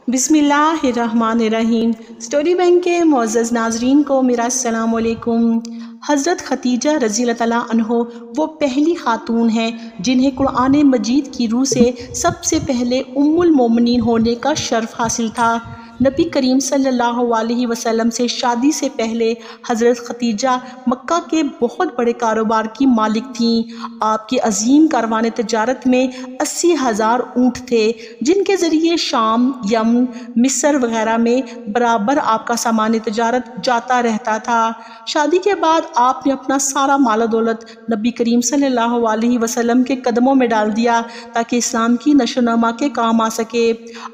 बिस्मिल्लाहिर्रहमानिर्रहीम। Story bank के मुअज़्ज़ज़ नाज़रीन को मेरा अस्सलाम अलैकुम। हज़रत खतीजा रज़ी अल्लाह तआला अन्हो वो पहली खातून हैं जिन्हें कुरान मजीद की रूह से सबसे पहले उम्मुल मोमिनीन होने का शर्फ़ हासिल था। नबी करीम सल्लल्लाहु अलैहि वसल्लम से शादी से पहले हज़रत खतीजा मक्का के बहुत बड़े कारोबार की मालिक थीं। आपके अजीम कारवान तजारत में 80,000 ऊँट थे जिनके ज़रिए शाम, यमन, मिस्र वग़ैरह में बराबर आपका सामान तजारत जाता रहता था। शादी के बाद आपने अपना सारा माल दौलत नबी करीम सल्लल्लाहु अलैहि वसल्लम के कदमों में डाल दिया ताकि इस्लाम की नशोनमा के काम आ सके।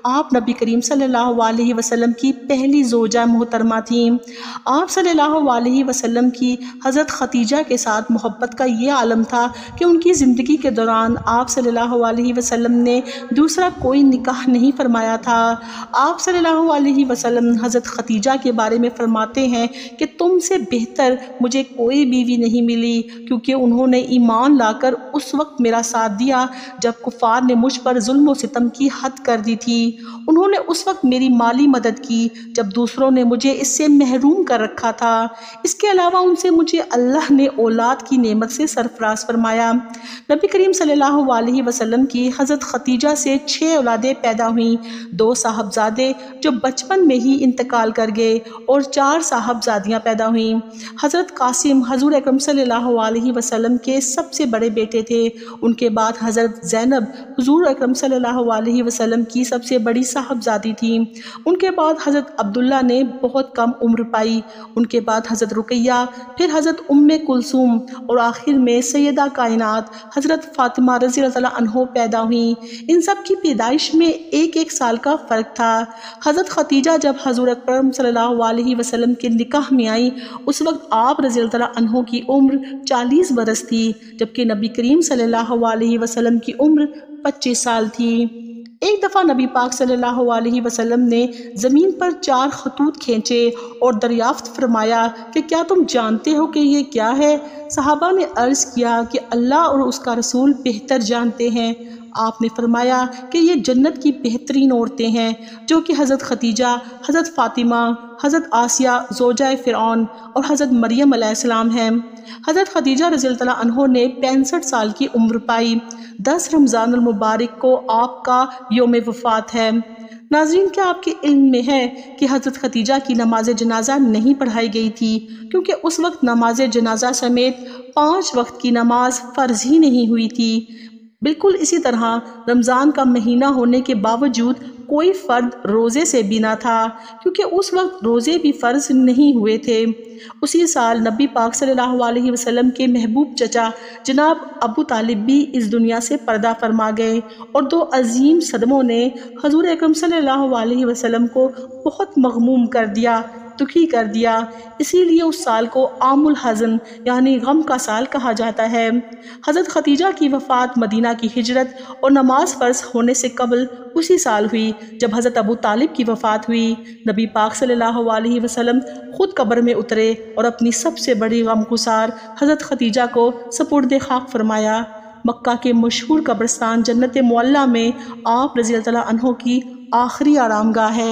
आप नबी करीम सल्लल्लाहु अलैहि वसल्लम की पहली ज़ौजा मोहतरमा थीं। आप सल्लल्लाहु अलैहि वसल्लम की हज़रत खतीजा के साथ मोहब्बत का ये आलम था कि उनकी ज़िंदगी के दौरान आप सल्लल्लाहु अलैहि वसल्लम ने दूसरा कोई निकाह नहीं फरमाया था। आप सल्लल्लाहु अलैहि वसल्लम हज़रत खतीजा के बारे में फरमाते हैं कि तुमसे बेहतर मुझे कोई बीवी नहीं मिली, क्योंकि उन्होंने ईमान लाकर उस वक्त मेरा साथ दिया जब कुफ़ार ने मुझ पर जुल्म व सितम की हद कर दी थी। उन्होंने उस वक्त मेरी माली मदद की जब दूसरों ने मुझे इससे महरूम कर रखा था। इसके अलावा उनसे मुझे अल्लाह ने औलाद की नेमत से सरफराज फरमाया। नबी करीम सल्लल्लाहु अलैहि वसल्लम की हज़रत खतीजा से 6 औलादें पैदा हुईं। 2 साहबजादे जो बचपन में ही इंतकाल कर गए और 4 साहबजादियाँ पैदा हुईं। हज़रत कासिम हज़ूर अकरम सल्लल्लाहु अलैहि वसल्लम के सबसे बड़े बेटे थे। उनके बाद हज़रत ज़ैनब हुज़ूर अकरम सल्लल्लाहु अलैहि वसल्लम की सबसे बड़ी साहबजादी थी। उनके बाद हज़रत अब्दुल्ला ने बहुत कम उम्र पाई। उनके बाद हज़रत रुकैया, फिर हज़रत उम्मे कुलसूम और आखिर में सैयदा कायनात हज़रत फ़ातिमा रज़ी अल्लाह तआला अन्हो पैदा हुईं। इन सब की पैदाइश में एक साल का फ़र्क था। हज़रत खतीजा जब हज़ूर अकरम सल्लल्लाहु अलैहि वसल्लम के निकाह में आई उस वक्त आप रज़ी अल्लाह तआला अन्हो की उम्र 40 बरस थी, जबकि नबी करीम सल्लल्लाहु अलैहि वसल्लम की उम्र 25 साल थी। एक दफ़ा नबी पाक सल्लल्लाहु अलैहि वसल्लम ने ज़मीन पर 4 खतूत खींचे और दरियाफ्त फरमाया कि क्या तुम जानते हो कि ये क्या है? सहाबा ने अर्ज़ किया कि अल्लाह और उसका रसूल बेहतर जानते हैं। आपने फरमाया कि ये जन्नत की बेहतरीन औरतें हैं जो कि हज़रत खतीजा, हज़रत फ़ातिमा, हज़रत आसिया ज़ौजाए फ़िरऔन और हज़रत मरियम अलैहिस्सलाम हैं। हज़रत खतीजा रज़ी अल्लाह तआला अन्हो ने 65 साल की उम्र पाई। 10 रमज़ानुल मुबारक को आपका यौम वफ़ात है। नाज़रीन, क्या आपके इल्म में है कि हज़रत खतीजा की नमाज जनाजा नहीं पढ़ाई गई थी, क्योंकि उस वक्त नमाज जनाजा समेत 5 वक्त की नमाज फ़र्ज़ ही नहीं हुई थी। बिल्कुल इसी तरह रमज़ान का महीना होने के बावजूद कोई फ़र्द रोज़े से भी ना था, क्योंकि उस वक्त रोज़े भी फ़र्ज़ नहीं हुए थे। उसी साल नबी पाक सल्लल्लाहु अलैहि वसल्लम के महबूब चचा जनाब अबू तालिब भी इस दुनिया से पर्दा फरमा गए और 2 अजीम सदमों ने हज़ूर अकरम सल्लल्लाहु अलैहि वसल्लम को बहुत मग़मूम कर दिया, दुखी कर दिया। इसीलिए उस साल को आमुल हज़न यानी गम का साल कहा जाता है। हज़रत खतीजा की वफ़ात मदीना की हिजरत और नमाज फ़र्ज़ होने से कबल उसी साल हुई जब हज़रत अबू तालिब की वफ़ात हुई। नबी पाक सल्लल्लाहु अलैहि वसल्लम ख़ुद कब्र में उतरे और अपनी सबसे बड़ी गमगुसार हज़रत खतीजा को सपुर्द खाक फरमाया। मक्का के मशहूर कब्रस्तान जन्नत मुअल्ला में आप रज़ी अल्लाह तआला अन्हो की आखिरी आरामगाह है।